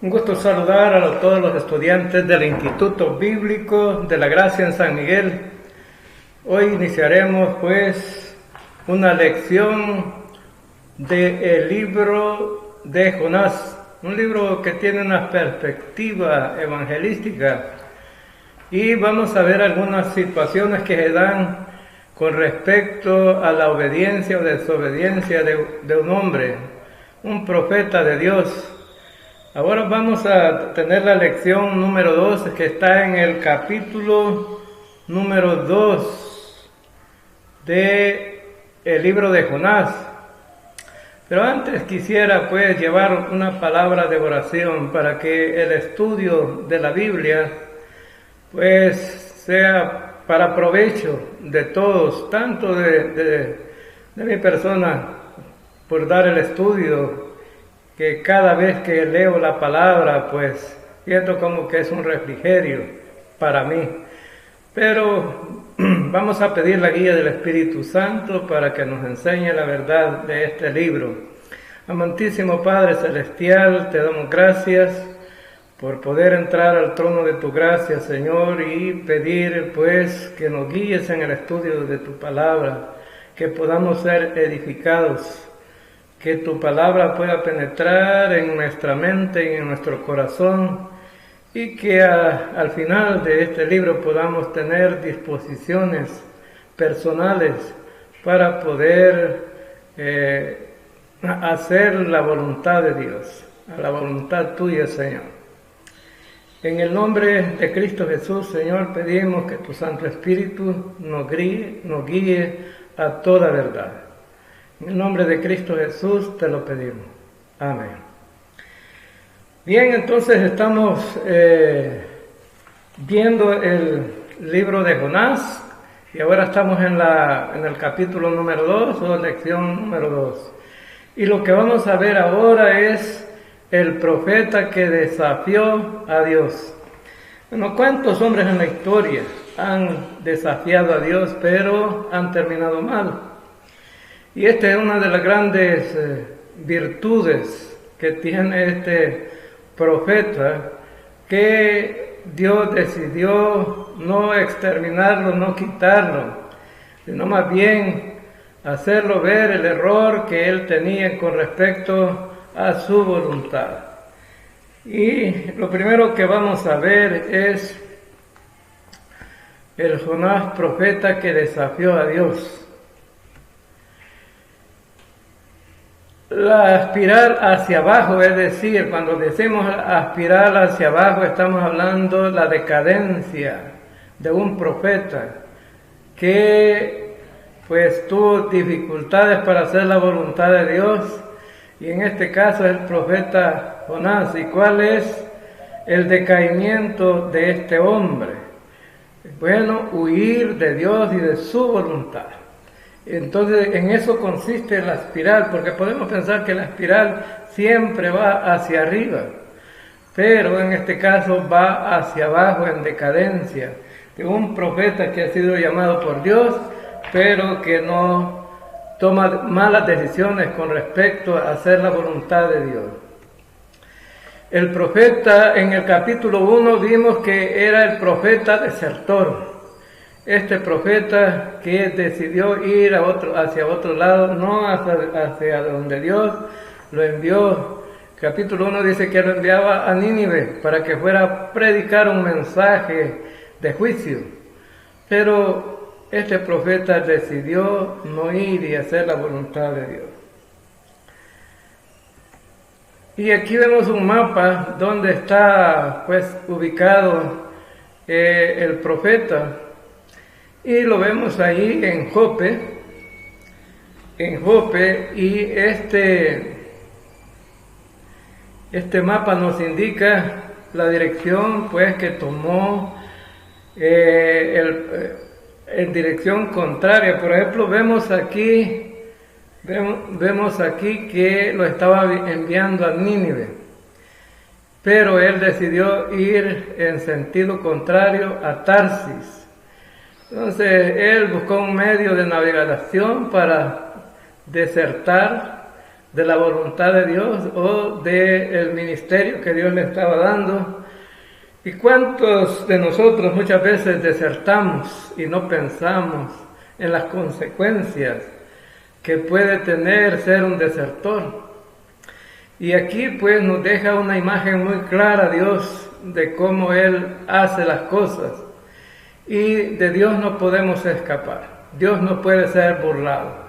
Un gusto saludar a todos los estudiantes del Instituto Bíblico de la Gracia en San Miguel. Hoy iniciaremos pues una lección del libro de Jonás, un libro que tiene una perspectiva evangelística, y vamos a ver algunas situaciones que se dan con respecto a la obediencia o desobediencia de un hombre, un profeta de Dios. Ahora vamos a tener la lección número 2, que está en el capítulo número 2 del libro de Jonás. Pero antes quisiera pues llevar una palabra de oración para que el estudio de la Biblia pues sea para provecho de todos, tanto de mi persona por dar el estudio, que cada vez que leo la palabra, pues siento como que es un refrigerio para mí. Pero vamos a pedir la guía del Espíritu Santo para que nos enseñe la verdad de este libro. Amantísimo Padre Celestial, te damos gracias por poder entrar al trono de tu gracia, Señor, y pedir pues que nos guíes en el estudio de tu palabra, que podamos ser edificados, que tu palabra pueda penetrar en nuestra mente y en nuestro corazón, y que al final de este libro podamos tener disposiciones personales para poder hacer la voluntad de Dios, a la voluntad tuya, Señor. En el nombre de Cristo Jesús, Señor, pedimos que tu Santo Espíritu nos guíe a toda verdad. En el nombre de Cristo Jesús te lo pedimos. Amén. Bien, entonces estamos viendo el libro de Jonás, y ahora estamos en el capítulo número 2 o lección número 2. Y lo que vamos a ver ahora es el profeta que desafió a Dios. Bueno, ¿cuántos hombres en la historia han desafiado a Dios, pero han terminado mal? Y esta es una de las grandes virtudes que tiene este profeta, que Dios decidió no exterminarlo, no quitarlo, sino más bien hacerlo ver el error que él tenía con respecto a su voluntad. Y lo primero que vamos a ver es el Jonás profeta que desafió a Dios. La aspirar hacia abajo, es decir, cuando decimos aspirar hacia abajo, estamos hablando de la decadencia de un profeta que pues tuvo dificultades para hacer la voluntad de Dios, y en este caso es el profeta Jonás. ¿Y cuál es el decaimiento de este hombre? Bueno, huir de Dios y de su voluntad. Entonces, en eso consiste la espiral, porque podemos pensar que la espiral siempre va hacia arriba, pero en este caso va hacia abajo en decadencia, de un profeta que ha sido llamado por Dios, pero que no toma malas decisiones con respecto a hacer la voluntad de Dios. El profeta, en el capítulo 1 vimos que era el profeta desertor. Este profeta que decidió ir hacia otro lado, no hacia donde Dios lo envió. Capítulo 1 dice que lo enviaba a Nínive para que fuera a predicar un mensaje de juicio. Pero este profeta decidió no ir y hacer la voluntad de Dios. Y aquí vemos un mapa donde está pues ubicado el profeta. Y lo vemos ahí en Jope, y este mapa nos indica la dirección pues que tomó en dirección contraria. Por ejemplo, vemos aquí que lo estaba enviando a Nínive, pero él decidió ir en sentido contrario a Tarsis. Entonces él buscó un medio de navegación para desertar de la voluntad de Dios o del ministerio que Dios le estaba dando. ¿Y cuántos de nosotros muchas veces desertamos y no pensamos en las consecuencias que puede tener ser un desertor? Y aquí pues nos deja una imagen muy clara Dios de cómo Él hace las cosas. Y de Dios no podemos escapar. Dios no puede ser burlado.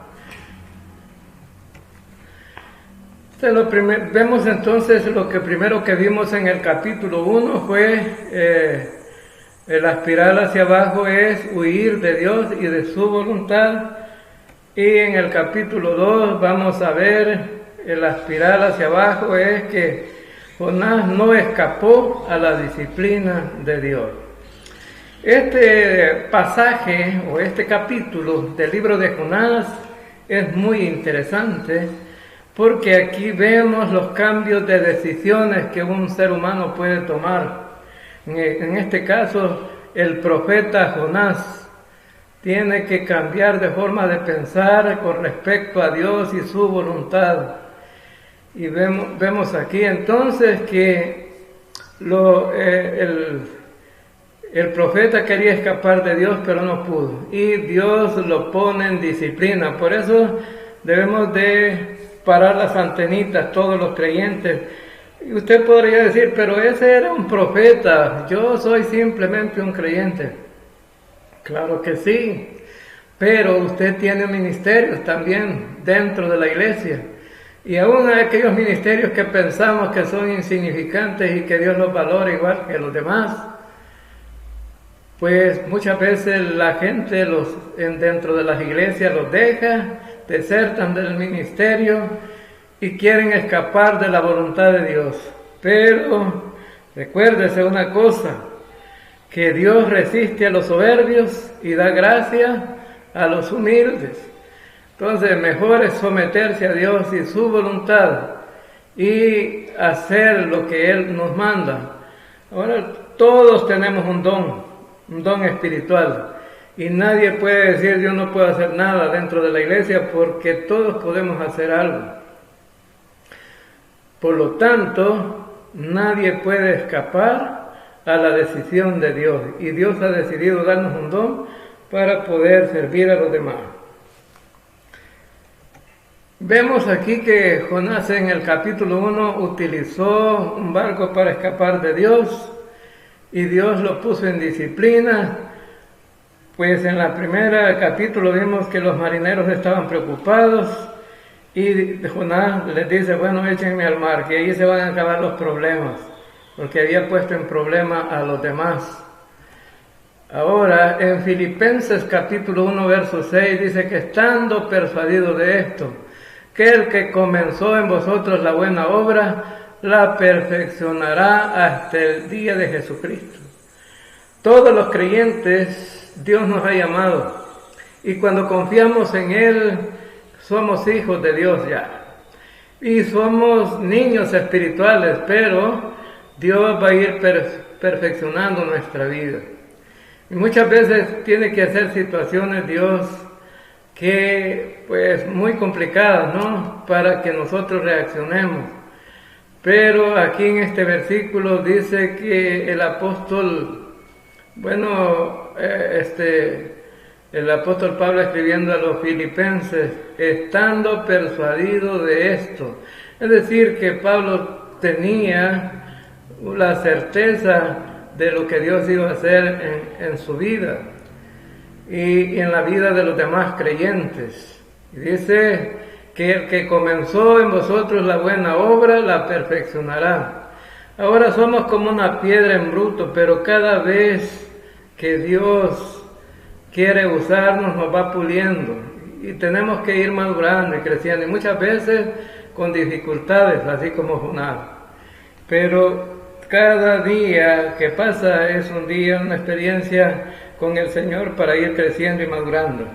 Vemos entonces lo que primero que vimos en el capítulo 1 fue la espiral hacia abajo es huir de Dios y de su voluntad. Y en el capítulo 2 vamos a ver la espiral hacia abajo es que Jonás no escapó a la disciplina de Dios. Este pasaje o este capítulo del libro de Jonás es muy interesante porque aquí vemos los cambios de decisiones que un ser humano puede tomar. En este caso, el profeta Jonás tiene que cambiar de forma de pensar con respecto a Dios y su voluntad. Y vemos aquí entonces que el profeta quería escapar de Dios, pero no pudo. Y Dios lo pone en disciplina. Por eso debemos de parar las antenitas, todos los creyentes. Y usted podría decir, pero ese era un profeta, yo soy simplemente un creyente. Claro que sí, pero usted tiene ministerios también dentro de la iglesia. Y aún hay aquellos ministerios que pensamos que son insignificantes y que Dios los valora igual que los demás, pues muchas veces la gente dentro de las iglesias los deja, desertan del ministerio y quieren escapar de la voluntad de Dios. Pero recuérdese una cosa, que Dios resiste a los soberbios y da gracia a los humildes. Entonces mejor es someterse a Dios y su voluntad y hacer lo que Él nos manda. Ahora todos tenemos un don espiritual. Y nadie puede decir yo no puedo hacer nada dentro de la iglesia porque todos podemos hacer algo. Por lo tanto, nadie puede escapar a la decisión de Dios. Y Dios ha decidido darnos un don para poder servir a los demás. Vemos aquí que Jonás en el capítulo 1 utilizó un barco para escapar de Dios y Dios lo puso en disciplina. Pues en la primera capítulo vimos que los marineros estaban preocupados y Jonás les dice, bueno, échenme al mar, que ahí se van a acabar los problemas, porque había puesto en problema a los demás. Ahora, en Filipenses capítulo 1, verso 6, dice que estando persuadido de esto, que el que comenzó en vosotros la buena obra, la perfeccionará hasta el día de Jesucristo. Todos los creyentes, Dios nos ha llamado y cuando confiamos en Él somos hijos de Dios ya y somos niños espirituales, pero Dios va a ir perfeccionando nuestra vida y muchas veces tiene que hacer situaciones Dios que pues muy complicadas, ¿no? Para que nosotros reaccionemos. Pero aquí en este versículo dice que el apóstol el apóstol Pablo escribiendo a los filipenses, estando persuadido de esto. Es decir, que Pablo tenía la certeza de lo que Dios iba a hacer en su vida y en la vida de los demás creyentes. Y dice que el que comenzó en vosotros la buena obra, la perfeccionará. Ahora somos como una piedra en bruto, pero cada vez que Dios quiere usarnos nos va puliendo y tenemos que ir madurando y creciendo y muchas veces con dificultades, así como Jonás. Pero cada día que pasa es un día, una experiencia con el Señor para ir creciendo y madurando.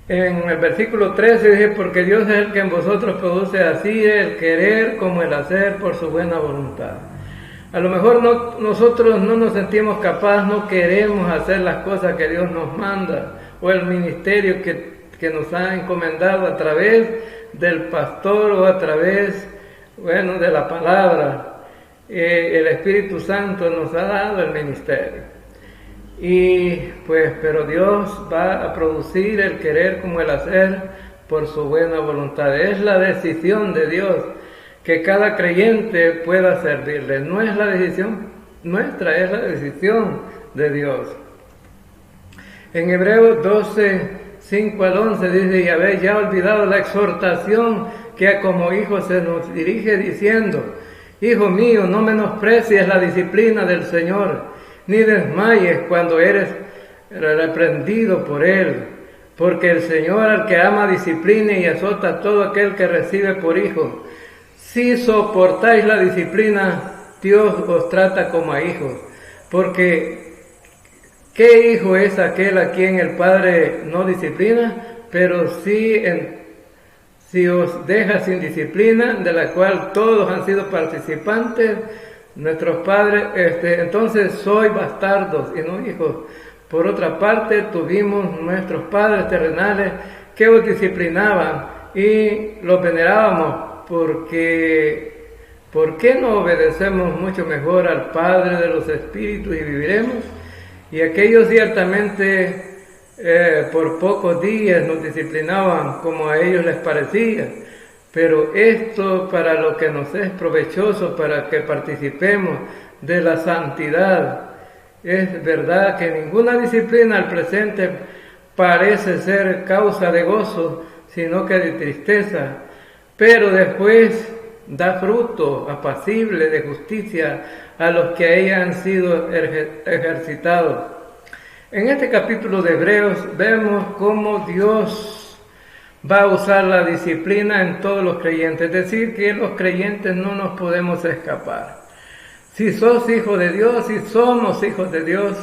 En el versículo 13 dice, porque Dios es el que en vosotros produce así el querer como el hacer por su buena voluntad. A lo mejor nosotros no nos sentimos capaces, no queremos hacer las cosas que Dios nos manda o el ministerio que nos ha encomendado a través del pastor o a través, de la palabra. El Espíritu Santo nos ha dado el ministerio. Y pero Dios va a producir el querer como el hacer por su buena voluntad. Es la decisión de Dios que cada creyente pueda servirle. No es la decisión nuestra, es la decisión de Dios. En Hebreos 12, 5 al 11 dice: y habéis ya olvidado la exhortación que como hijos se nos dirige diciendo: hijo mío, no menosprecies la disciplina del Señor, ni desmayes cuando eres reprendido por Él, porque el Señor al que ama disciplina y azota a todo aquel que recibe por hijo. Si soportáis la disciplina, Dios os trata como a hijos, porque ¿qué hijo es aquel a quien el Padre no disciplina? Pero si os deja sin disciplina, de la cual todos han sido participantes, nuestros padres, entonces sois bastardos y no hijos. Por otra parte, tuvimos nuestros padres terrenales que os disciplinaban y los venerábamos, porque ¿por qué no obedecemos mucho mejor al Padre de los Espíritus y viviremos? Y aquellos ciertamente por pocos días nos disciplinaban como a ellos les parecía, pero esto para lo que nos es provechoso, para que participemos de la santidad. Es verdad que ninguna disciplina al presente parece ser causa de gozo, sino que de tristeza, pero después da fruto apacible de justicia a los que ahí han sido ejercitados. En este capítulo de Hebreos vemos cómo Dios va a usar la disciplina en todos los creyentes, es decir, que los creyentes no nos podemos escapar. Si sos hijo de Dios, si somos hijos de Dios,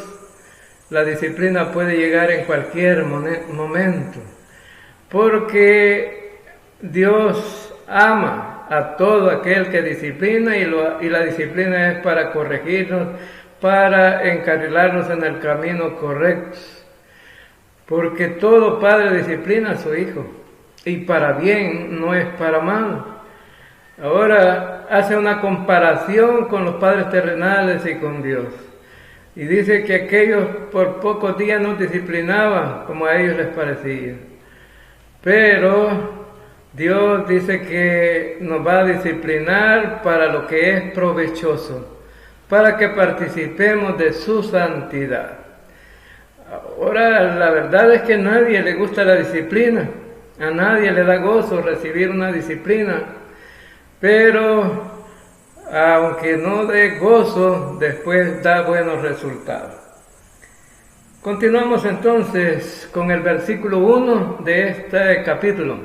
la disciplina puede llegar en cualquier momento, porque Dios ama a todo aquel que disciplina y la disciplina es para corregirnos, para encarrilarnos en el camino correcto, porque todo padre disciplina a su hijo, y para bien, no es para mal. Ahora hace una comparación con los padres terrenales y con Dios, y dice que aquellos por pocos días nos disciplinaban como a ellos les parecía, pero Dios dice que nos va a disciplinar para lo que es provechoso, para que participemos de su santidad. Ahora, la verdad es que a nadie le gusta la disciplina, a nadie le da gozo recibir una disciplina, pero aunque no dé gozo, después da buenos resultados. Continuamos entonces con el versículo 1 de este capítulo.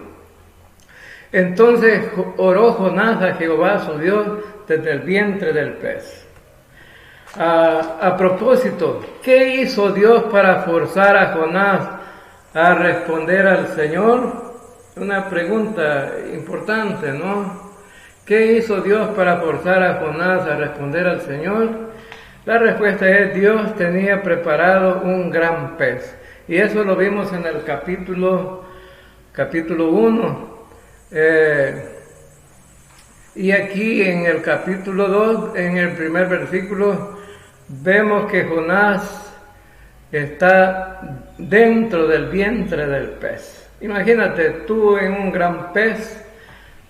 Entonces oró Jonás a Jehová su Dios desde el vientre del pez. A propósito, ¿qué hizo Dios para forzar a Jonás a responder al Señor? Una pregunta importante, ¿no? ¿Qué hizo Dios para forzar a Jonás a responder al Señor? La respuesta es: Dios tenía preparado un gran pez. Y eso lo vimos en el capítulo 1. Y aquí en el capítulo 2, en el primer versículo, vemos que Jonás está dentro del vientre del pez. Imagínate tú en un gran pez,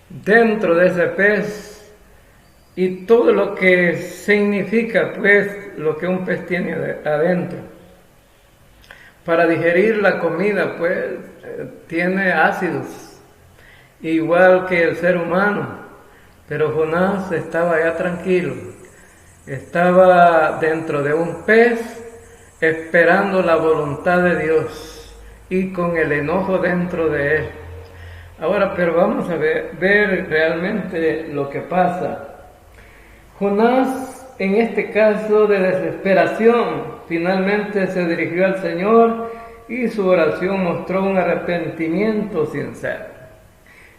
dentro de ese pez, y todo lo que significa pues lo que un pez tiene adentro. Para digerir la comida pues tiene ácidos, igual que el ser humano, pero Jonás estaba ya tranquilo, estaba dentro de un pez esperando la voluntad de Dios y con el enojo dentro de él. Ahora, pero vamos a ver realmente lo que pasa. Jonás, en este caso de desesperación, finalmente se dirigió al Señor y su oración mostró un arrepentimiento sincero.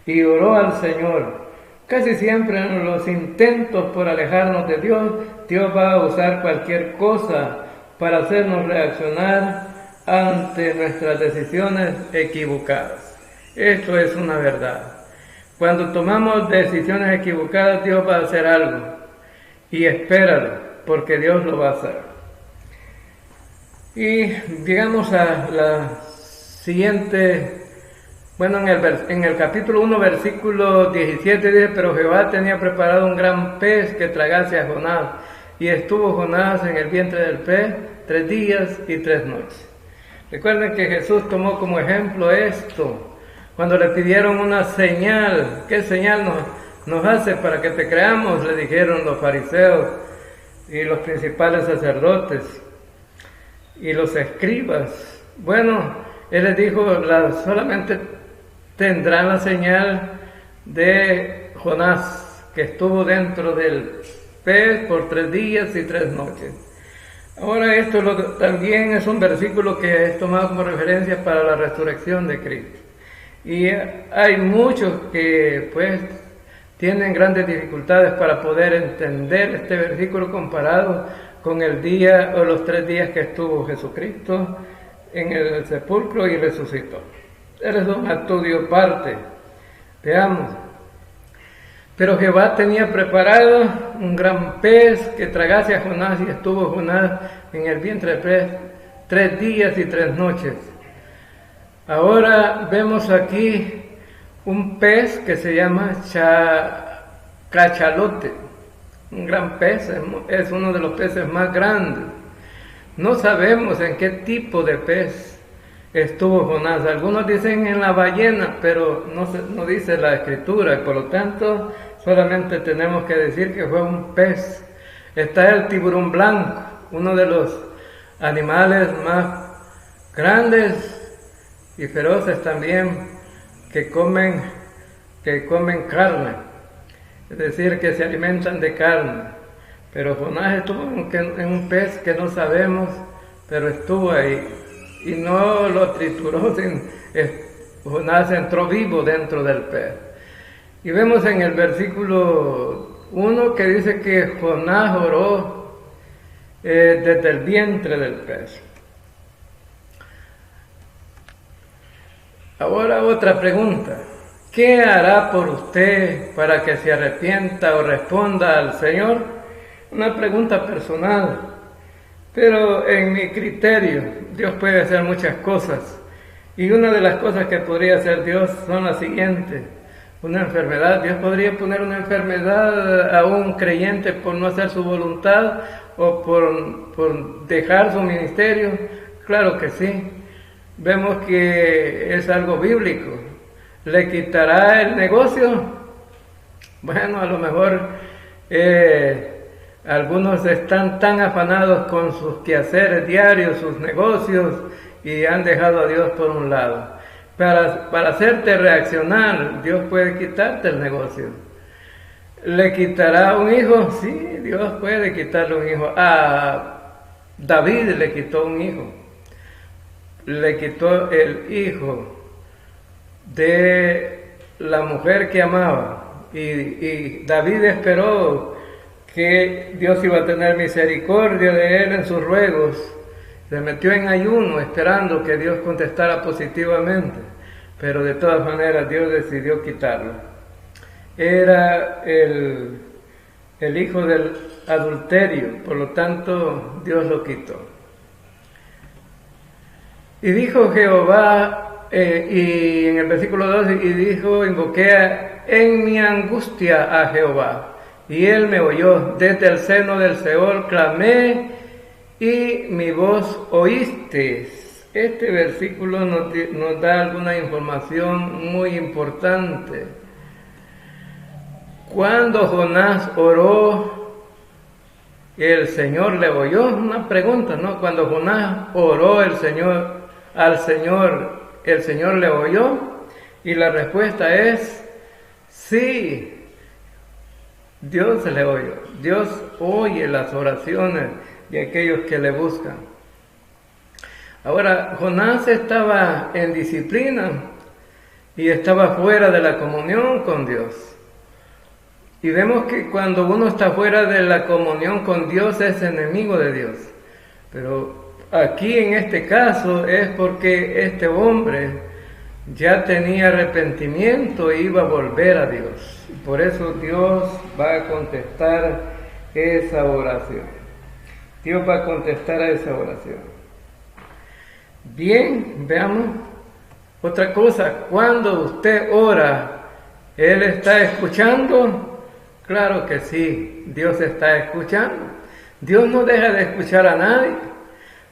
Y oró al Señor. Casi siempre en los intentos por alejarnos de Dios, Dios va a usar cualquier cosa para hacernos reaccionar ante nuestras decisiones equivocadas. Esto es una verdad. Cuando tomamos decisiones equivocadas, Dios va a hacer algo. Y espéralo, porque Dios lo va a hacer. Y llegamos a la siguiente, bueno, en el capítulo 1, versículo 17 dice: pero Jehová tenía preparado un gran pez que tragase a Jonás, y estuvo Jonás en el vientre del pez 3 días y 3 noches. Recuerden que Jesús tomó como ejemplo esto, cuando le pidieron una señal. ¿Qué señal nos hace para que te creamos?, le dijeron los fariseos y los principales sacerdotes y los escribas. Bueno, él les dijo: solamente tendrán la señal de Jonás, que estuvo dentro del pez por 3 días y 3 noches. Ahora esto también es un versículo que es tomado como referencia para la resurrección de Cristo. Y hay muchos que pues tienen grandes dificultades para poder entender este versículo comparado con el día o los 3 días que estuvo Jesucristo en el sepulcro y resucitó. Es un estudio aparte. Veamos. Pero Jehová tenía preparado un gran pez que tragase a Jonás, y estuvo Jonás en el vientre del pez 3 días y 3 noches. Ahora vemos aquí un pez que se llama cachalote. Un gran pez, es uno de los peces más grandes. No sabemos en qué tipo de pez estuvo Jonás. Algunos dicen en la ballena, pero no dice la escritura, y por lo tanto solamente tenemos que decir que fue un pez. Está el tiburón blanco, uno de los animales más grandes y feroces también, que comen carne, es decir, que se alimentan de carne. Pero Jonás estuvo en un pez que no sabemos, pero estuvo ahí y no lo trituró. Jonás entró vivo dentro del pez. Y vemos en el versículo 1 que dice que Jonás oró desde el vientre del pez. Ahora otra pregunta: ¿qué hará por usted para que se arrepienta o responda al Señor? Una pregunta personal, pero en mi criterio Dios puede hacer muchas cosas, y una de las cosas que podría hacer Dios son las siguientes: una enfermedad. Dios podría poner una enfermedad a un creyente por no hacer su voluntad o por dejar su ministerio. Claro que sí. Vemos que es algo bíblico. ¿Le quitará el negocio? Bueno, a lo mejor algunos están tan afanados con sus quehaceres diarios, sus negocios, y han dejado a Dios por un lado. Para hacerte reaccionar, Dios puede quitarte el negocio. ¿Le quitará un hijo? Sí, Dios puede quitarle un hijo. A David le quitó un hijo. Le quitó el hijo de la mujer que amaba, y David esperó que Dios iba a tener misericordia de él en sus ruegos. Se metió en ayuno esperando que Dios contestara positivamente, pero de todas maneras Dios decidió quitarlo. Era el hijo del adulterio, por lo tanto Dios lo quitó. Y dijo Jehová, y en el versículo 12, y dijo: invoqué en mi angustia a Jehová, y él me oyó. Desde el seno del Seol clamé, y mi voz oíste. Este versículo nos da alguna información muy importante. Cuando Jonás oró, el Señor le oyó. Una pregunta, ¿no? Cuando Jonás oró al Señor, ¿el Señor le oyó? Y la respuesta es sí. Dios le oyó. Dios oye las oraciones de aquellos que le buscan. Ahora, Jonás estaba en disciplina y estaba fuera de la comunión con Dios. Y vemos que cuando uno está fuera de la comunión con Dios es enemigo de Dios. Pero aquí en este caso es porque este hombre ya tenía arrepentimiento e iba a volver a Dios. Por eso Dios va a contestar esa oración. Dios va a contestar a esa oración. Bien, veamos otra cosa. Cuando usted ora, ¿Él está escuchando? Claro que sí, Dios está escuchando. Dios no deja de escuchar a nadie,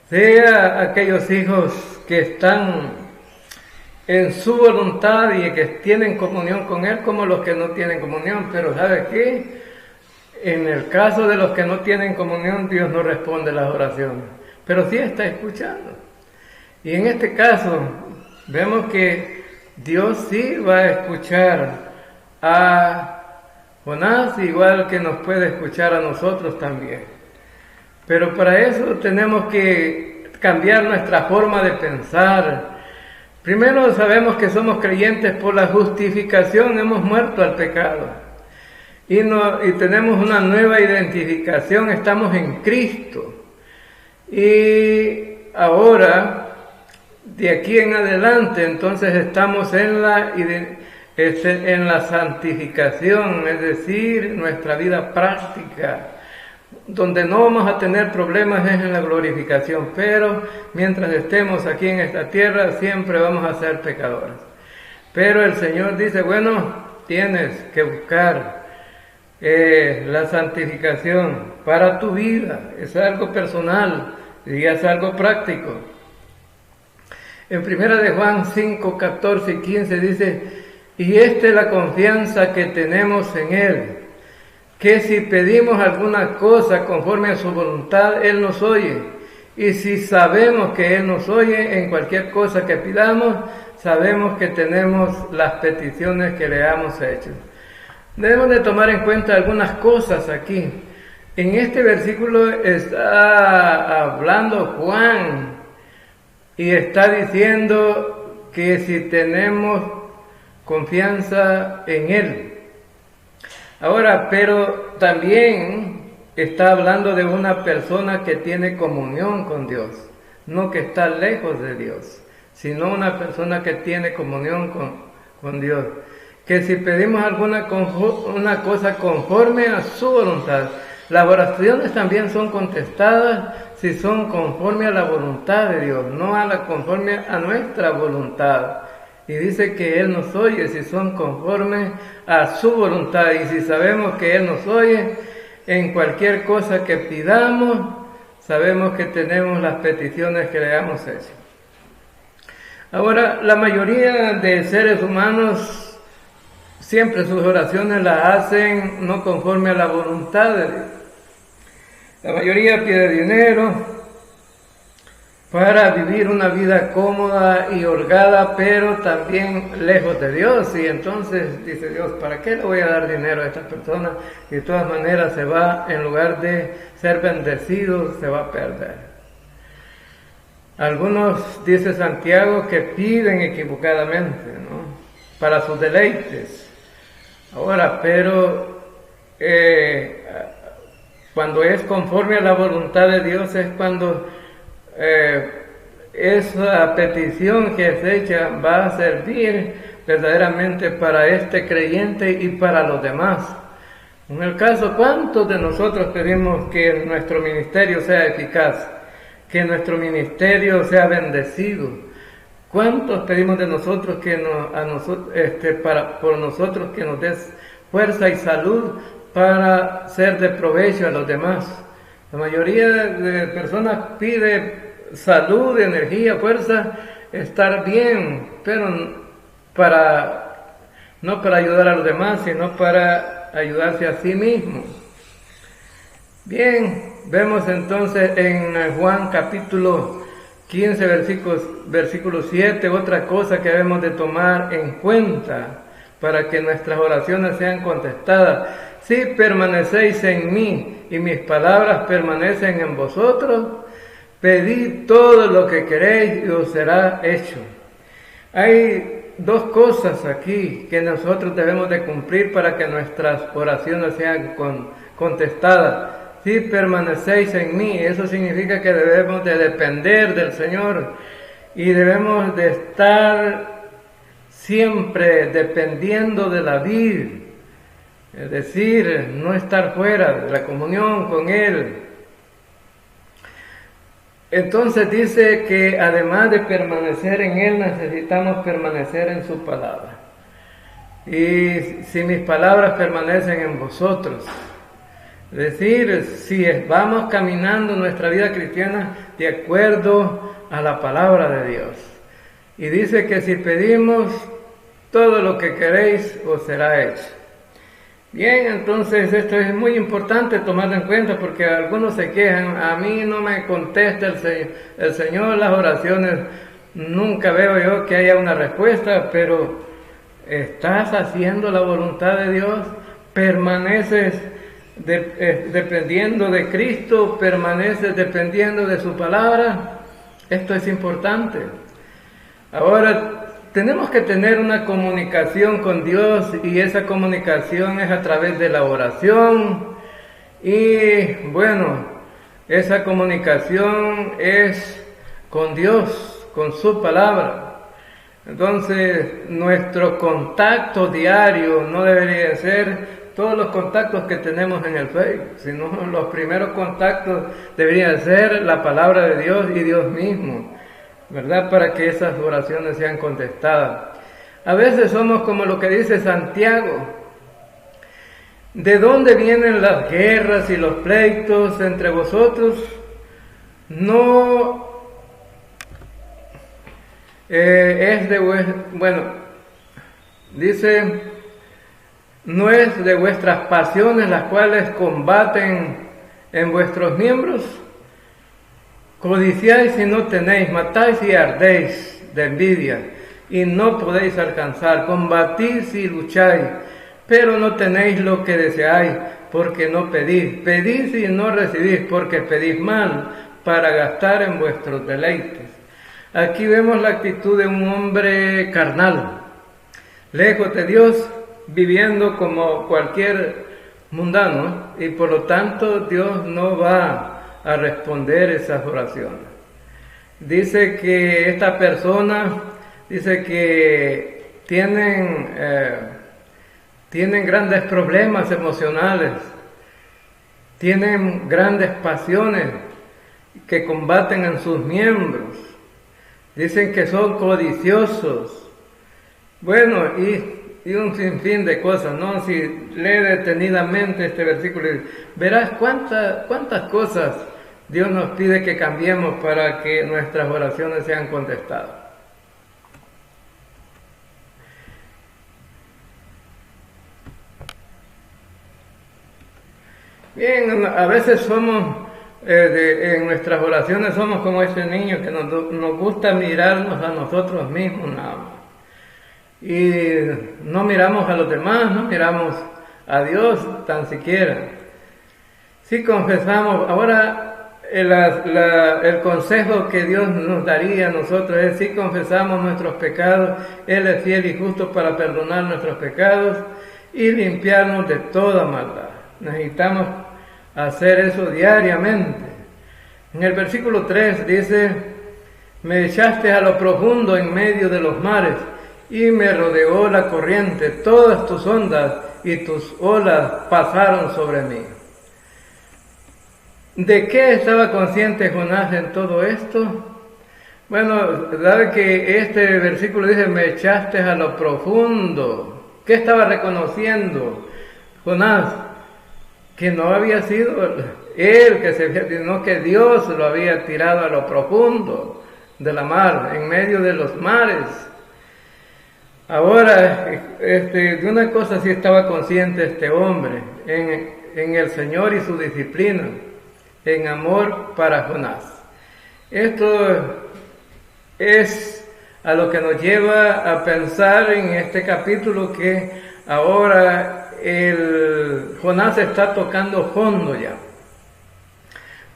sea aquellos hijos que están en su voluntad y que tienen comunión con Él, como los que no tienen comunión. Pero ¿sabe qué? En el caso de los que no tienen comunión, Dios no responde las oraciones, pero sí está escuchando. Y en este caso, vemos que Dios sí va a escuchar a Jonás, igual que nos puede escuchar a nosotros también. Pero para eso tenemos que cambiar nuestra forma de pensar. Primero sabemos que somos creyentes por la justificación, hemos muerto al pecado. Y tenemos una nueva identificación, estamos en Cristo. Y ahora, de aquí en adelante, entonces estamos en la santificación, es decir, nuestra vida práctica. Donde no vamos a tener problemas es en la glorificación, pero mientras estemos aquí en esta tierra siempre vamos a ser pecadores. Pero el Señor dice, bueno, tienes que buscar la santificación para tu vida, es algo personal y es algo práctico. En 1 de Juan 5, 14 y 15 dice, y esta es la confianza que tenemos en Él, que si pedimos alguna cosa conforme a su voluntad, Él nos oye. Y si sabemos que Él nos oye en cualquier cosa que pidamos, sabemos que tenemos las peticiones que le hemos hecho. Debemos de tomar en cuenta algunas cosas aquí. En este versículo está hablando Juan y está diciendo que si tenemos confianza en Él. Ahora, pero también está hablando de una persona que tiene comunión con Dios, no que está lejos de Dios, sino una persona que tiene comunión con Dios. Que si pedimos una cosa conforme a su voluntad, las oraciones también son contestadas si son conforme a la voluntad de Dios, no conforme a nuestra voluntad. Y dice que Él nos oye si son conformes a su voluntad. Y si sabemos que Él nos oye en cualquier cosa que pidamos, sabemos que tenemos las peticiones que le hemos hecho. Ahora, la mayoría de seres humanos siempre sus oraciones las hacen no conforme a la voluntad de Dios. La mayoría pide dinero para vivir una vida cómoda y holgada, pero también lejos de Dios. Y entonces dice Dios, ¿para qué le voy a dar dinero a esta persona? Y de todas maneras se va, en lugar de ser bendecido, se va a perder. Algunos, dice Santiago, que piden equivocadamente, ¿no? Para sus deleites. Ahora, pero cuando es conforme a la voluntad de Dios es cuando esa petición que es hecha va a servir verdaderamente para este creyente y para los demás. En el caso, ¿cuántos de nosotros pedimos que nuestro ministerio sea eficaz? Que nuestro ministerio sea bendecido. ¿Cuántos pedimos de nosotros por nosotros que nos des fuerza y salud para ser de provecho a los demás? La mayoría de personas pide salud, energía, fuerza, estar bien, pero no para ayudar a los demás, sino para ayudarse a sí mismo. Bien, vemos entonces en Juan capítulo 15, versículo 7, otra cosa que debemos de tomar en cuenta para que nuestras oraciones sean contestadas. Si permanecéis en mí y mis palabras permanecen en vosotros, pedid todo lo que queréis y os será hecho. Hay dos cosas aquí que nosotros debemos de cumplir para que nuestras oraciones sean contestadas. Si permanecéis en mí, eso significa que debemos de depender del Señor y debemos de estar siempre dependiendo de la vid, es decir, no estar fuera de la comunión con Él. Entonces dice que además de permanecer en Él, necesitamos permanecer en su palabra. Y si mis palabras permanecen en vosotros, es decir, si vamos caminando nuestra vida cristiana de acuerdo a la palabra de Dios. Y dice que si pedimos todo lo que queréis, os será hecho. Bien, entonces esto es muy importante tomarlo en cuenta porque algunos se quejan, a mí no me contesta el Señor las oraciones, nunca veo yo que haya una respuesta, pero estás haciendo la voluntad de Dios, permaneces dependiendo de Cristo, permaneces dependiendo de su palabra. Esto es importante. Ahora, tenemos que tener una comunicación con Dios y esa comunicación es a través de la oración y bueno, esa comunicación es con Dios, con su palabra. Entonces, nuestro contacto diario no debería ser todos los contactos que tenemos en el Facebook, sino los primeros contactos deberían ser la palabra de Dios y Dios mismo, ¿verdad? Para que esas oraciones sean contestadas. A veces somos como lo que dice Santiago. ¿De dónde vienen las guerras y los pleitos entre vosotros? No es de dice, no es de vuestras pasiones las cuales combaten en vuestros miembros. Codiciáis y no tenéis, matáis y ardéis de envidia, y no podéis alcanzar, combatís y lucháis, pero no tenéis lo que deseáis, porque no pedís, pedís y no recibís, porque pedís mal, para gastar en vuestros deleites. Aquí vemos la actitud de un hombre carnal, lejos de Dios, viviendo como cualquier mundano, y por lo tanto Dios no va a responder esas oraciones. Dice que esta persona, dice que tienen grandes problemas emocionales, tienen grandes pasiones que combaten en sus miembros, dicen que son codiciosos, bueno, y un sinfín de cosas, ¿no? Si lee detenidamente este versículo, verás cuántas cosas Dios nos pide que cambiemos para que nuestras oraciones sean contestadas. Bien, a veces somos, en nuestras oraciones somos como ese niño que nos gusta mirarnos a nosotros mismos nada más. Y no miramos a los demás, no miramos a Dios tan siquiera. Si confesamos, ahora el consejo que Dios nos daría a nosotros es: si confesamos nuestros pecados, Él es fiel y justo para perdonar nuestros pecados y limpiarnos de toda maldad. Necesitamos hacer eso diariamente. En el versículo 3 dice: me echaste a lo profundo en medio de los mares, y me rodeó la corriente, todas tus ondas y tus olas pasaron sobre mí. ¿De qué estaba consciente Jonás en todo esto? Bueno, sabe que este versículo dice: me echaste a lo profundo. ¿Qué estaba reconociendo Jonás? Que no había sido él que sino que Dios lo había tirado a lo profundo de la mar, en medio de los mares. Ahora, de una cosa sí estaba consciente este hombre, en el Señor y su disciplina, en amor para Jonás. Esto es a lo que nos lleva a pensar en este capítulo, que ahora Jonás está tocando fondo ya.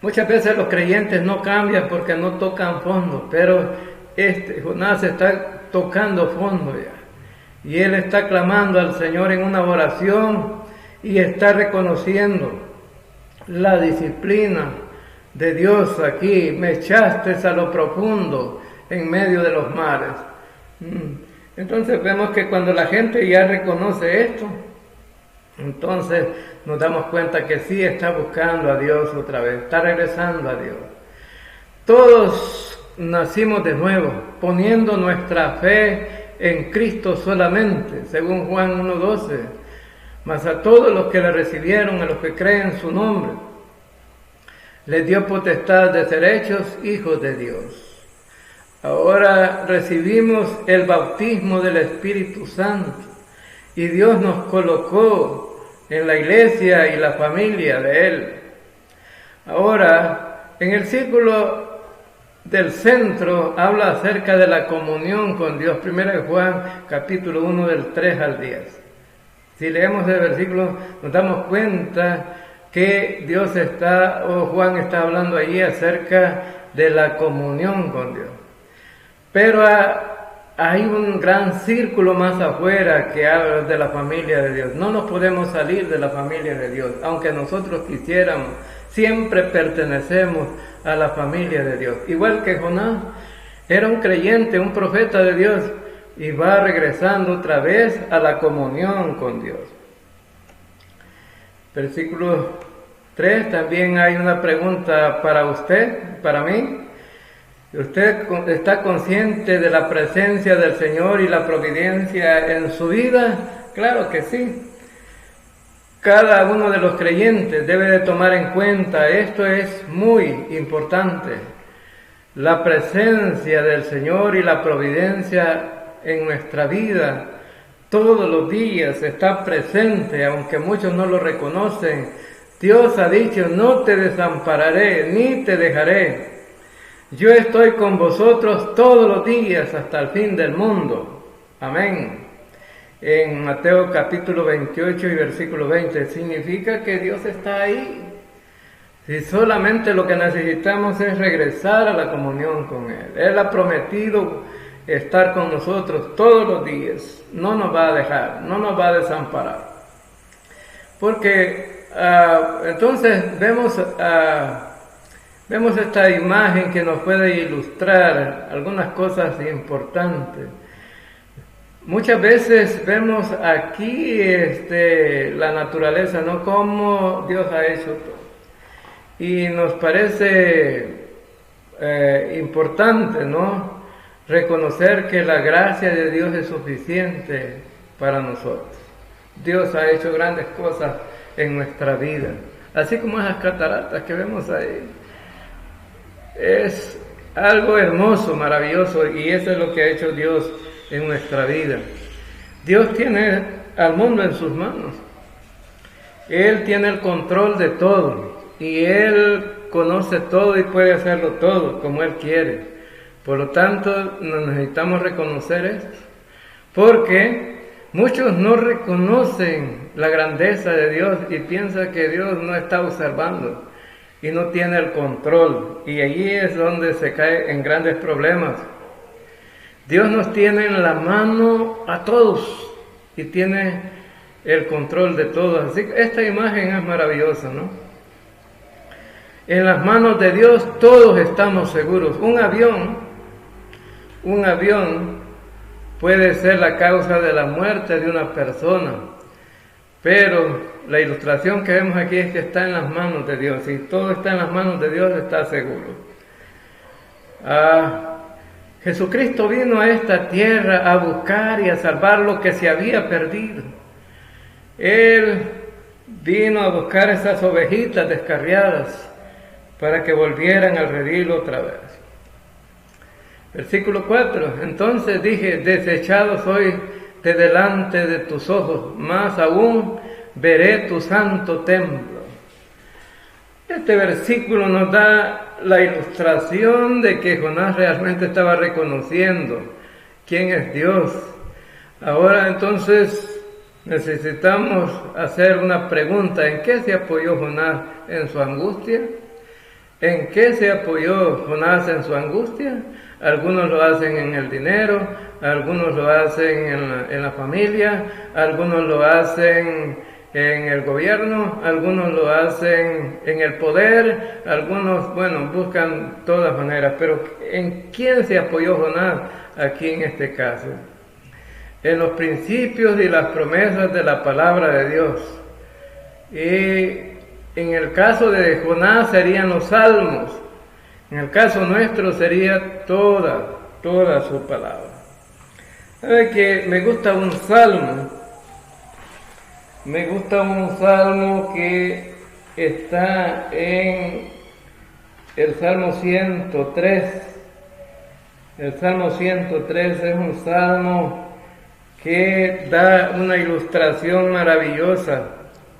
Muchas veces los creyentes no cambian porque no tocan fondo, pero Jonás está tocando fondo ya. Y él está clamando al Señor en una oración y está reconociendo la disciplina de Dios aquí. Me echaste a lo profundo en medio de los mares. Entonces vemos que cuando la gente ya reconoce esto, entonces nos damos cuenta que sí está buscando a Dios otra vez, está regresando a Dios. Todos nacimos de nuevo, poniendo nuestra fe en Cristo solamente, según Juan 1:12. Mas a todos los que le recibieron, a los que creen en su nombre, les dio potestad de ser hechos hijos de Dios. Ahora recibimos el bautismo del Espíritu Santo y Dios nos colocó en la iglesia y la familia de Él. Ahora, en el círculo del centro habla acerca de la comunión con Dios. 1 Juan capítulo 1 del 3 al 10. Si leemos el versículo nos damos cuenta que Dios está, o Juan está hablando allí acerca de la comunión con Dios. Pero hay un gran círculo más afuera que habla de la familia de Dios. No nos podemos salir de la familia de Dios, aunque nosotros quisiéramos. Siempre pertenecemos a la familia de Dios. Igual que Jonás, era un creyente, un profeta de Dios, y va regresando otra vez a la comunión con Dios. Versículo 3, también hay una pregunta para usted, para mí. ¿Usted está consciente de la presencia del Señor y la providencia en su vida? Claro que sí. Cada uno de los creyentes debe de tomar en cuenta, esto es muy importante, la presencia del Señor y la providencia en nuestra vida. Todos los días está presente, aunque muchos no lo reconocen. Dios ha dicho, no te desampararé, ni te dejaré. Yo estoy con vosotros todos los días hasta el fin del mundo. Amén. En Mateo capítulo 28 y versículo 20, significa que Dios está ahí. Si solamente lo que necesitamos es regresar a la comunión con Él. Él ha prometido estar con nosotros todos los días. No nos va a dejar, no nos va a desamparar. Porque entonces vemos esta imagen que nos puede ilustrar algunas cosas importantes. Muchas veces vemos aquí la naturaleza, ¿no? Cómo Dios ha hecho todo. Y nos parece importante, ¿no? Reconocer que la gracia de Dios es suficiente para nosotros. Dios ha hecho grandes cosas en nuestra vida. Así como esas cataratas que vemos ahí. Es algo hermoso, maravilloso, y eso es lo que ha hecho Dios en nuestra vida. Dios tiene al mundo en sus manos. Él tiene el control de todo y Él conoce todo y puede hacerlo todo como Él quiere. Por lo tanto, necesitamos reconocer esto, porque muchos no reconocen la grandeza de Dios y piensan que Dios no está observando y no tiene el control, y allí es donde se cae en grandes problemas. Dios nos tiene en la mano a todos y tiene el control de todos. Así que esta imagen es maravillosa, ¿no? En las manos de Dios todos estamos seguros. Un avión puede ser la causa de la muerte de una persona, pero la ilustración que vemos aquí es que está en las manos de Dios. Si todo está en las manos de Dios, está seguro. Jesucristo vino a esta tierra a buscar y a salvar lo que se había perdido. Él vino a buscar esas ovejitas descarriadas para que volvieran al redil otra vez. Versículo 4. Entonces dije, desechado soy de delante de tus ojos, más aún veré tu santo templo. Este versículo nos da la ilustración de que Jonás realmente estaba reconociendo quién es Dios. Ahora entonces necesitamos hacer una pregunta. ¿En qué se apoyó Jonás en su angustia? ¿En qué se apoyó Jonás en su angustia? Algunos lo hacen en el dinero, algunos lo hacen en la familia, algunos lo hacen en el gobierno, algunos lo hacen en el poder, algunos, buscan todas maneras. Pero ¿en quién se apoyó Jonás aquí en este caso? en los principios y las promesas de la palabra de Dios. Y en el caso de Jonás serían los salmos, en el caso nuestro sería toda su palabra. ¿Sabe que me gusta un salmo? Me gusta un salmo que está en el Salmo 103. El Salmo 103 es un salmo que da una ilustración maravillosa,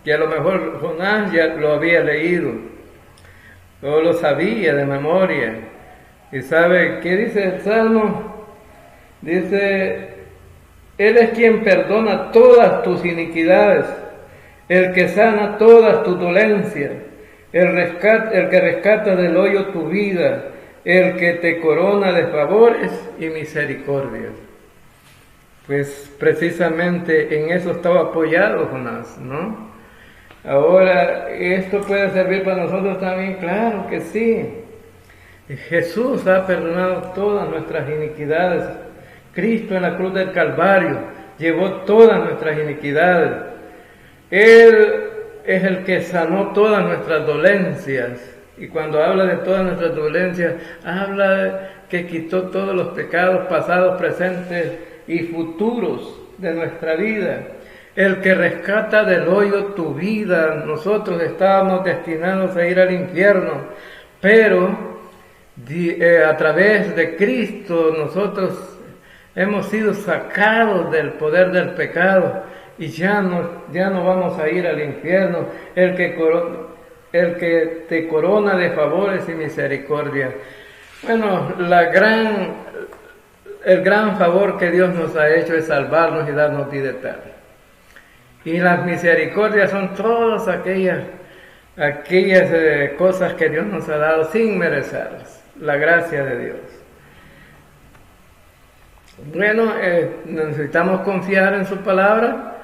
que a lo mejor Jonás ya lo había leído, o lo sabía de memoria. ¿Y sabe qué dice el salmo? Dice: Él es quien perdona todas tus iniquidades, el que sana todas tus dolencias, el que rescata del hoyo tu vida, el que te corona de favores y misericordias. Pues precisamente en eso estaba apoyado Jonás, ¿no? Ahora, ¿esto puede servir para nosotros también? Claro que sí. Jesús ha perdonado todas nuestras iniquidades. Cristo en la cruz del Calvario llevó todas nuestras iniquidades. Él es el que sanó todas nuestras dolencias. Y cuando habla de todas nuestras dolencias, habla que quitó todos los pecados pasados, presentes y futuros de nuestra vida. El que rescata del hoyo tu vida. Nosotros estábamos destinados a ir al infierno, pero a través de Cristo nosotros hemos sido sacados del poder del pecado y ya no vamos a ir al infierno. El que te corona de favores y misericordia. Bueno, el gran favor que Dios nos ha hecho es salvarnos y darnos vida eterna. Y las misericordias son todas aquellas cosas que Dios nos ha dado sin merecerlas, la gracia de Dios. Bueno, necesitamos confiar en su palabra,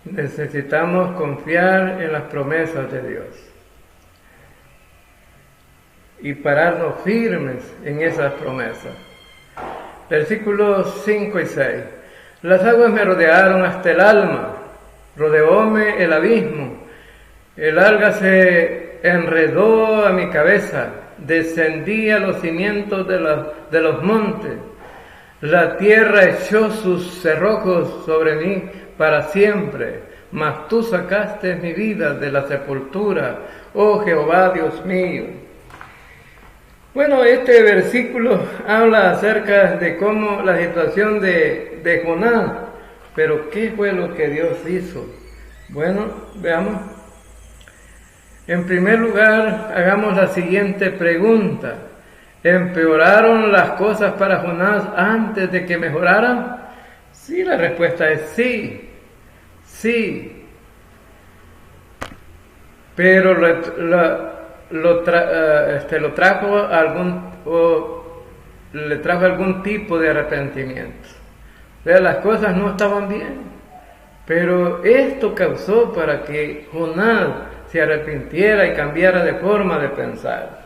necesitamos confiar en las promesas de Dios y pararnos firmes en esas promesas. Versículos 5 y 6. Las aguas me rodearon hasta el alma, rodeóme el abismo, el alga se enredó a mi cabeza, descendí a los cimientos de los montes, la tierra echó sus cerrojos sobre mí para siempre, mas tú sacaste mi vida de la sepultura, oh Jehová Dios mío. Bueno, este versículo habla acerca de cómo la situación de Jonás. Pero ¿qué fue lo que Dios hizo? Bueno, veamos. En primer lugar, hagamos la siguiente pregunta. ¿Empeoraron las cosas para Jonás antes de que mejoraran? Sí, la respuesta es sí. Sí. Pero le trajo algún tipo de arrepentimiento. O sea, las cosas no estaban bien, pero esto causó para que Jonás se arrepintiera y cambiara de forma de pensar.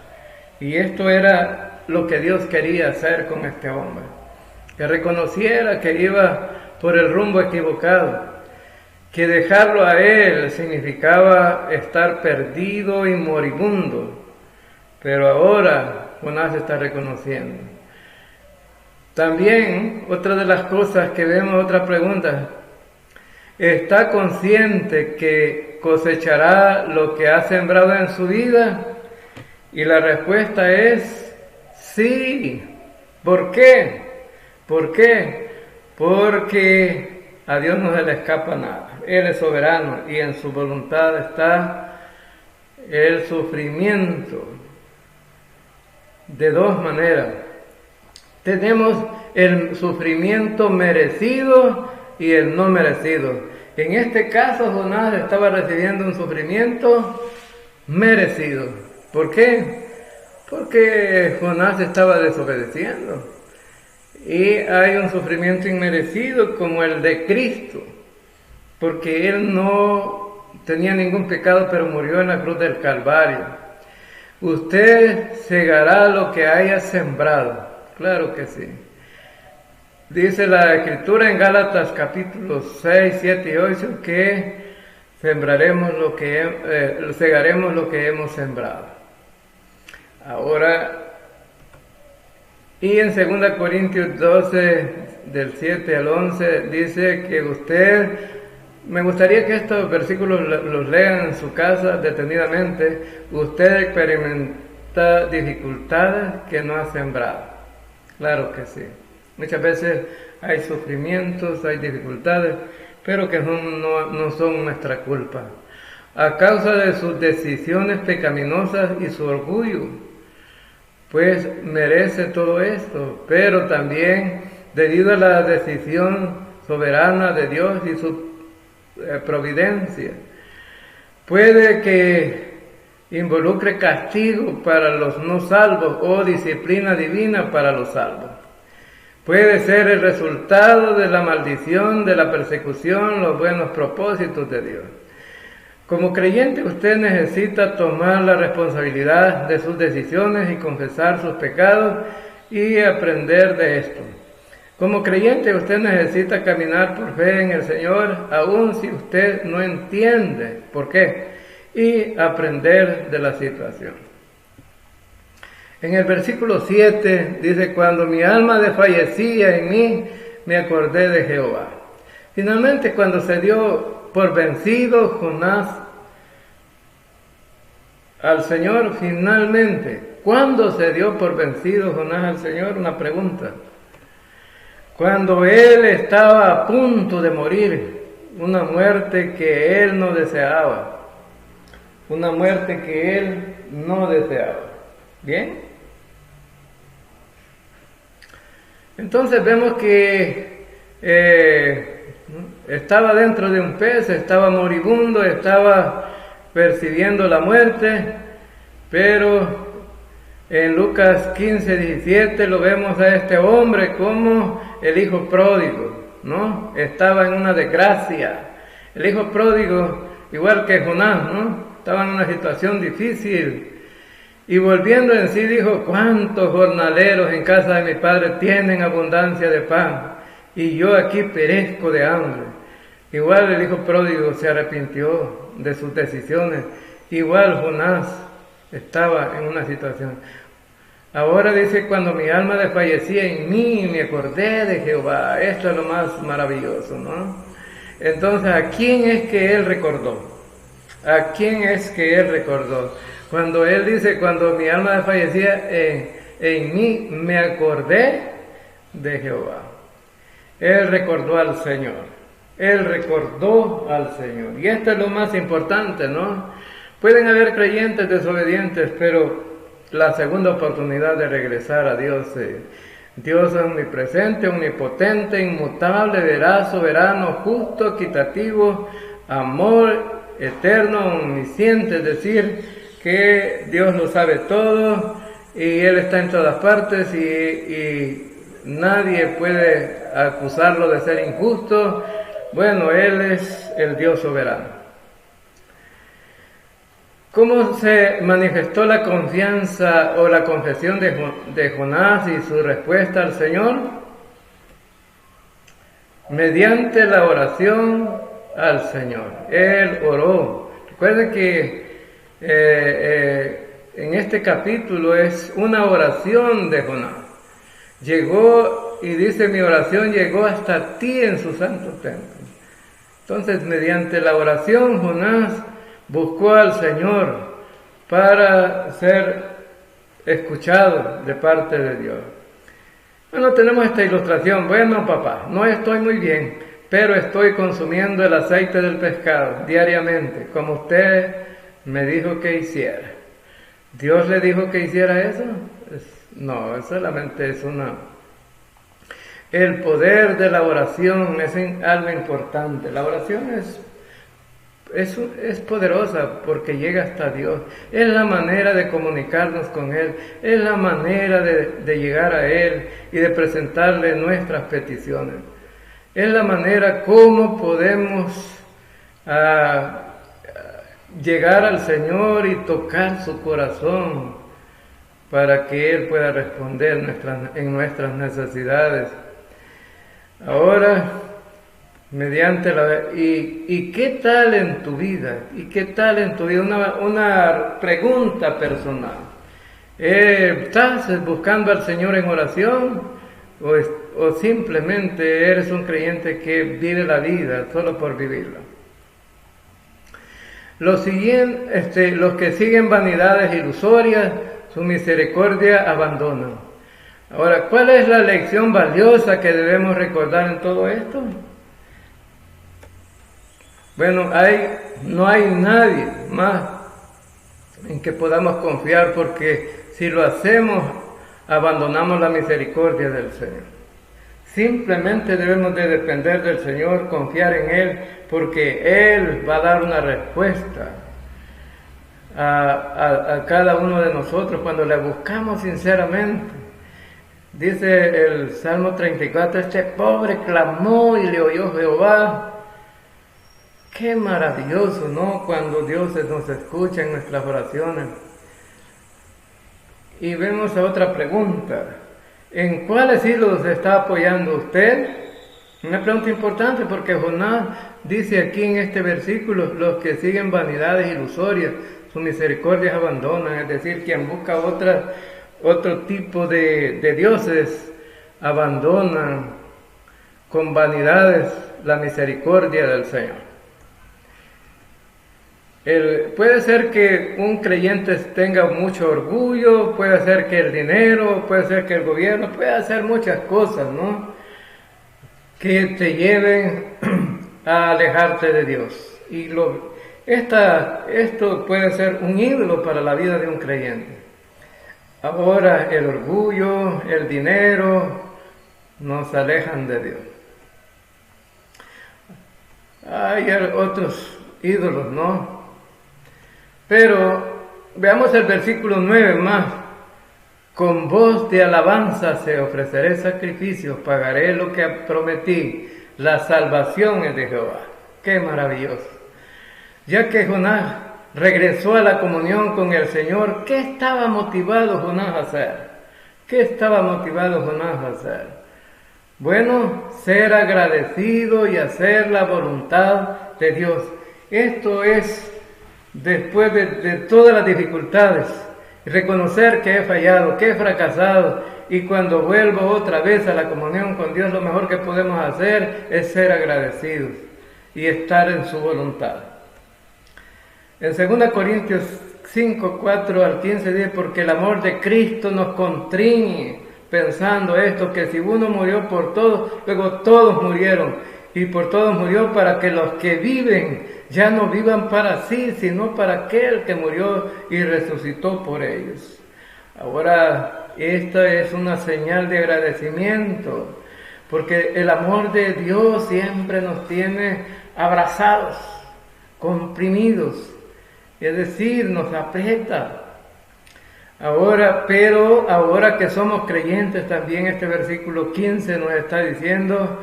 Y esto era lo que Dios quería hacer con este hombre, que reconociera que iba por el rumbo equivocado, que dejarlo a él significaba estar perdido y moribundo. Pero ahora Jonás está reconociendo. También, otra de las cosas que vemos, otra pregunta, ¿está consciente que cosechará lo que ha sembrado en su vida? Y la respuesta es sí. ¿Por qué? ¿Por qué? Porque a Dios no se le escapa nada. Él es soberano y en su voluntad está el sufrimiento de dos maneras. Tenemos el sufrimiento merecido y el no merecido. En este caso, Jonás estaba recibiendo un sufrimiento merecido. ¿Por qué? Porque Jonás estaba desobedeciendo. Y hay un sufrimiento inmerecido como el de Cristo, porque Él no tenía ningún pecado, pero murió en la cruz del Calvario. Usted segará lo que haya sembrado. Claro que sí. Dice la Escritura en Gálatas capítulo 6, 7 y 8 que segaremos lo que hemos sembrado. Ahora, y en 2 Corintios 12, del 7 al 11, dice que me gustaría que estos versículos los lean en su casa detenidamente. Usted experimenta dificultades que no ha sembrado. Claro que sí. Muchas veces hay sufrimientos, hay dificultades, pero que no son nuestra culpa. A causa de sus decisiones pecaminosas y su orgullo, pues merece todo esto, pero también debido a la decisión soberana de Dios y su providencia, puede que involucre castigo para los no salvos o disciplina divina para los salvos. Puede ser el resultado de la maldición, de la persecución, los buenos propósitos de Dios. Como creyente, usted necesita tomar la responsabilidad de sus decisiones y confesar sus pecados y aprender de esto. Como creyente, usted necesita caminar por fe en el Señor, aun si usted no entiende por qué, y aprender de la situación. En el versículo 7 dice, cuando mi alma desfallecía en mí, me acordé de Jehová. Finalmente, cuando se dio por vencido Jonás al Señor, ¿cuándo se dio por vencido Jonás al Señor? Una pregunta. Cuando él estaba a punto de morir, una muerte que él no deseaba. Una muerte que él no deseaba. ¿Bien? Entonces vemos que estaba dentro de un pez, estaba moribundo, estaba percibiendo la muerte, pero en Lucas 15, 17 lo vemos a este hombre como el hijo pródigo, ¿no? Estaba en una desgracia. El hijo pródigo, igual que Jonás, ¿no? Estaba en una situación difícil. Y volviendo en sí dijo, ¿cuántos jornaleros en casa de mi padre tienen abundancia de pan? Y yo aquí perezco de hambre. Igual el hijo pródigo se arrepintió de sus decisiones. Igual Jonás estaba en una situación. Ahora dice, cuando mi alma desfallecía en mí, me acordé de Jehová. Esto es lo más maravilloso, ¿no? Entonces, ¿a quién es que él recordó? ¿A quién es que él recordó? Cuando él dice, cuando mi alma desfallecía en mí, me acordé de Jehová. Él recordó al Señor. Él recordó al Señor. Y esto es lo más importante, ¿no? Pueden haber creyentes desobedientes, pero la segunda oportunidad de regresar a Dios. Dios es omnipresente, omnipotente, inmutable, veraz, soberano, justo, equitativo, amor, eterno, omnisciente, es decir, que Dios lo sabe todo y Él está en todas partes y nadie puede acusarlo de ser injusto. Bueno, Él es el Dios soberano. ¿Cómo se manifestó la confianza o la confesión de Jonás y su respuesta al Señor? Mediante la oración al Señor. Él oró. Recuerden que en este capítulo es una oración de Jonás. Llegó y dice, mi oración llegó hasta ti en su santo templo. Entonces, mediante la oración, Jonás buscó al Señor para ser escuchado de parte de Dios. Bueno, tenemos esta ilustración. Bueno, papá, no estoy muy bien, pero estoy consumiendo el aceite del pescado diariamente, como usted me dijo que hiciera. ¿Dios le dijo que hiciera eso? No, solamente es el poder de la oración es algo importante. La oración es poderosa porque llega hasta Dios. Es la manera de comunicarnos con Él. Es la manera de llegar a Él y de presentarle nuestras peticiones. Es la manera como podemos llegar al Señor y tocar su corazón para que Él pueda responder en nuestras necesidades. Ahora, mediante ¿y qué tal en tu vida? ¿Y qué tal en tu vida? Una pregunta personal. ¿Estás buscando al Señor en oración? ¿O simplemente eres un creyente que vive la vida solo por vivirla? Los que siguen vanidades ilusorias, su misericordia abandonan. Ahora, ¿cuál es la lección valiosa que debemos recordar en todo esto? Bueno, no hay nadie más en que podamos confiar, porque si lo hacemos, abandonamos la misericordia del Señor. Simplemente debemos de depender del Señor, confiar en Él, porque Él va a dar una respuesta a cada uno de nosotros cuando le buscamos sinceramente. Dice el Salmo 34, este pobre clamó y le oyó Jehová. Qué maravilloso, ¿no? Cuando Dios nos escucha en nuestras oraciones. Y vemos a otra pregunta. ¿En cuáles ídolos se está apoyando usted? Una pregunta importante, porque Jonás dice aquí en este versículo, los que siguen vanidades ilusorias, su misericordia abandonan, es decir, quien busca otro tipo de dioses, abandonan con vanidades la misericordia del Señor. Puede ser que un creyente tenga mucho orgullo, puede ser que el dinero, puede ser que el gobierno, puede hacer muchas cosas, ¿no? Que te lleven a alejarte de Dios. Y esto puede ser un ídolo para la vida de un creyente. Ahora el orgullo, el dinero nos alejan de Dios. Hay otros ídolos, ¿no? Pero veamos el versículo 9 más. Con voz de alabanza se ofreceré sacrificios, pagaré lo que prometí. La salvación es de Jehová. ¡Qué maravilloso! Ya que Jonás regresó a la comunión con el Señor, ¿qué estaba motivado Jonás a hacer? ¿Qué estaba motivado Jonás a hacer? Bueno, ser agradecido y hacer la voluntad de Dios. Esto es después de todas las dificultades, reconocer que he fallado, que he fracasado, y cuando vuelvo otra vez a la comunión con Dios, lo mejor que podemos hacer es ser agradecidos y estar en su voluntad. En 2 Corintios 5, 4 al 15 dice, porque el amor de Cristo nos constriñe, pensando esto, que si uno murió por todos, luego todos murieron, y por todos murió para que los que viven ya no vivan para sí, sino para aquel que murió y resucitó por ellos. Ahora, esta es una señal de agradecimiento, porque el amor de Dios siempre nos tiene abrazados, comprimidos, es decir, nos aprieta. Pero ahora que somos creyentes, también este versículo 15 nos está diciendo,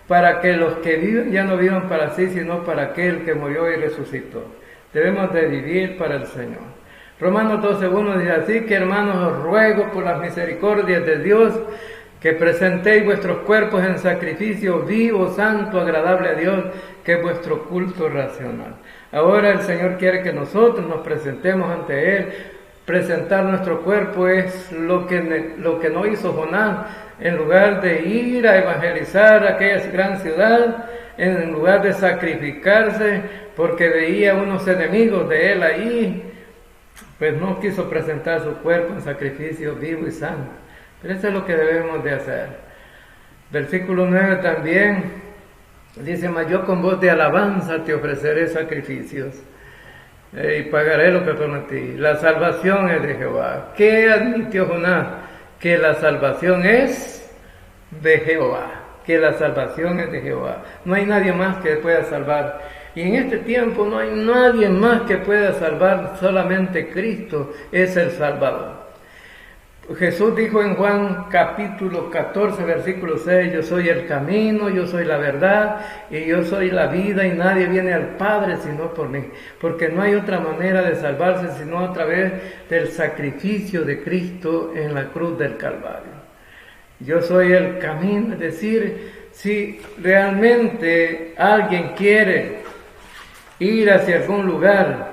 para que los que viven ya no vivan para sí, sino para aquel que murió y resucitó. Debemos de vivir para el Señor. Romanos 12:1 dice así, que hermanos os ruego por las misericordias de Dios, que presentéis vuestros cuerpos en sacrificio vivo, santo, agradable a Dios, que es vuestro culto racional. Ahora el Señor quiere que nosotros nos presentemos ante Él. Presentar nuestro cuerpo es lo que no hizo Jonás. En lugar de ir a evangelizar aquella gran ciudad, en lugar de sacrificarse porque veía unos enemigos de él ahí, pues no quiso presentar su cuerpo en sacrificio vivo y santo. Pero eso es lo que debemos de hacer. Versículo 9 también dice, mas yo con voz de alabanza te ofreceré sacrificios y pagaré lo que prometí. La salvación es de Jehová. ¿Qué admitió Jonás? Que la salvación es de Jehová, que la salvación es de Jehová. No hay nadie más que pueda salvar. Y en este tiempo no hay nadie más que pueda salvar, solamente Cristo es el Salvador. Jesús dijo en Juan capítulo 14, versículo 6, yo soy el camino, yo soy la verdad y yo soy la vida y nadie viene al Padre sino por mí. Porque no hay otra manera de salvarse sino a través del sacrificio de Cristo en la cruz del Calvario. Yo soy el camino, es decir, si realmente alguien quiere ir hacia algún lugar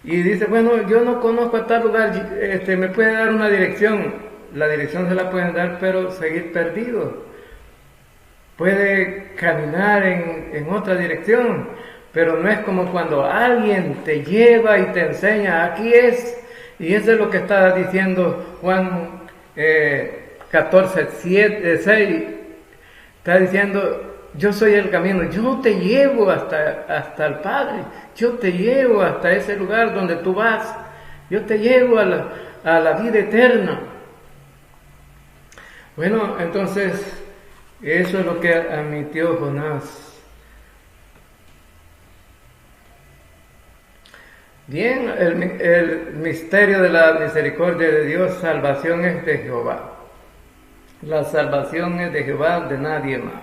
y dice, bueno, yo no conozco a tal lugar, me puede dar una dirección. La dirección se la pueden dar, pero seguir perdido. Puede caminar en otra dirección, pero no es como cuando alguien te lleva y te enseña, aquí es. Y eso es lo que está diciendo Juan 14:6. Está diciendo, yo soy el camino, yo te llevo hasta el Padre, yo te llevo hasta ese lugar donde tú vas, yo te llevo a la vida eterna. Bueno, entonces, eso es lo que admitió Jonás. Bien, el misterio de la misericordia de Dios, salvación es de Jehová. La salvación es de Jehová, de nadie más.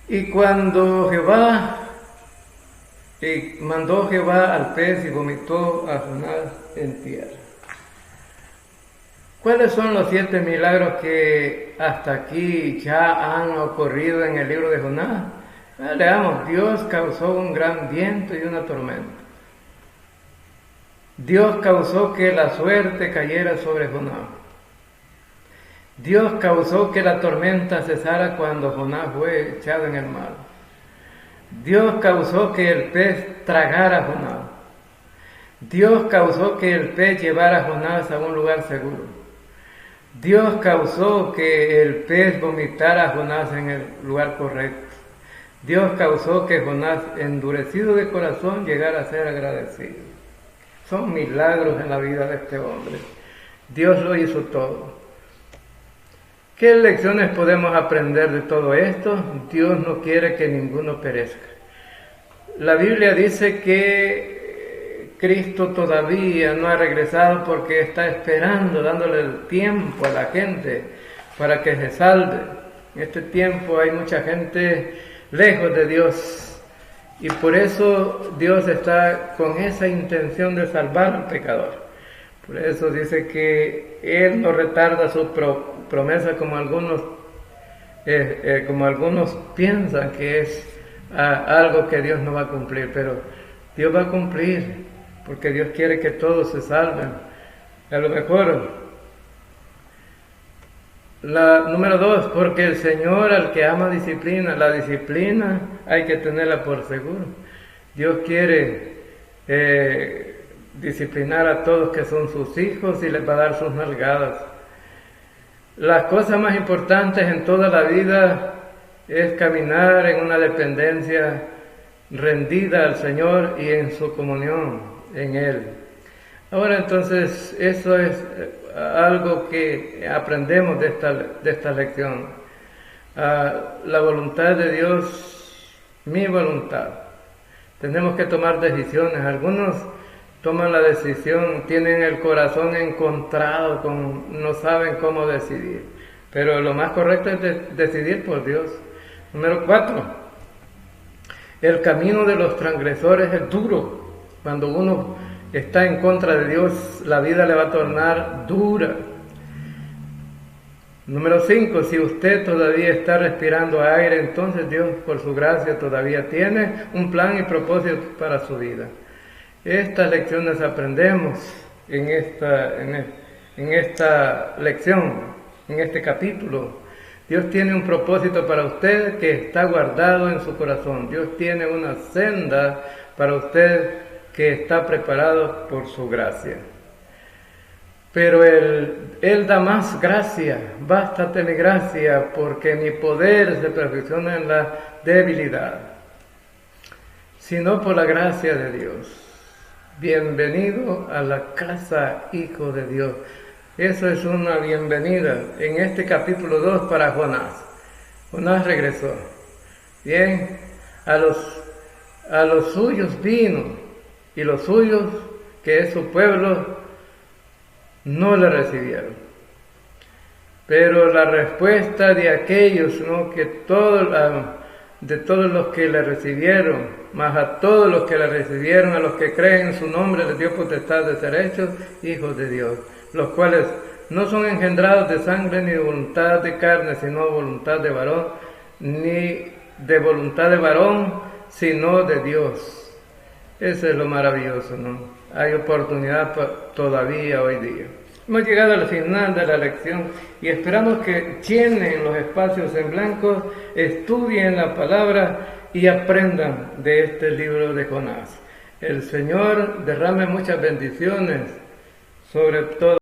Y cuando mandó Jehová al pez y vomitó a Jonás en tierra. ¿Cuáles son los 7 milagros que hasta aquí ya han ocurrido en el libro de Jonás? Leamos, Dios causó un gran viento y una tormenta. Dios causó que la suerte cayera sobre Jonás. Dios causó que la tormenta cesara cuando Jonás fue echado en el mar. Dios causó que el pez tragara a Jonás. Dios causó que el pez llevara a Jonás a un lugar seguro. Dios causó que el pez vomitara a Jonás en el lugar correcto. Dios causó que Jonás, endurecido de corazón, llegara a ser agradecido. Son milagros en la vida de este hombre. Dios lo hizo todo. ¿Qué lecciones podemos aprender de todo esto? Dios no quiere que ninguno perezca. La Biblia dice que Cristo todavía no ha regresado porque está esperando, dándole el tiempo a la gente para que se salve. En este tiempo hay mucha gente lejos de Dios y por eso Dios está con esa intención de salvar al pecador. Por eso dice que Él no retarda su promesa como algunos piensan que es algo que Dios no va a cumplir, pero Dios va a cumplir porque Dios quiere que todos se salven. A lo mejor, número 2, porque el Señor al que ama disciplina, la disciplina hay que tenerla por seguro. Dios quiere disciplinar a todos que son sus hijos y les va a dar sus nalgadas. Las cosas más importantes en toda la vida es caminar en una dependencia rendida al Señor y en su comunión en Él. Ahora entonces, eso es algo que aprendemos de esta lección. La voluntad de Dios, mi voluntad. Tenemos que tomar decisiones. Algunos toman la decisión, tienen el corazón encontrado, no saben cómo decidir. Pero lo más correcto es decidir por Dios. Número 4. El camino de los transgresores es duro. Cuando uno está en contra de Dios, la vida le va a tornar dura. Número 5, si usted todavía está respirando aire, entonces Dios por su gracia todavía tiene un plan y propósito para su vida. Estas lecciones aprendemos en esta lección, en este capítulo. Dios tiene un propósito para usted que está guardado en su corazón. Dios tiene una senda para usted que está preparado por su gracia. Pero Él da más gracia. Bástate mi gracia, porque mi poder se perfecciona en la debilidad. Sino por la gracia de Dios. Bienvenido a la casa, hijo de Dios. Eso es una bienvenida en este capítulo 2 para Jonás. Jonás regresó. Bien, a los suyos vino. Y los suyos, que es su pueblo, no le recibieron. Pero la respuesta de aquellos, de todos los que le recibieron, más a todos los que le recibieron, a los que creen en su nombre, les dio potestad de ser hechos hijos de Dios, los cuales no son engendrados de sangre ni de voluntad de carne, sino voluntad de varón, ni de voluntad de varón, sino de Dios. Eso es lo maravilloso, ¿no? Hay oportunidad todavía hoy día. Hemos llegado al final de la lección y esperamos que llenen los espacios en blanco, estudien la palabra y aprendan de este libro de Jonás. El Señor derrame muchas bendiciones sobre todo.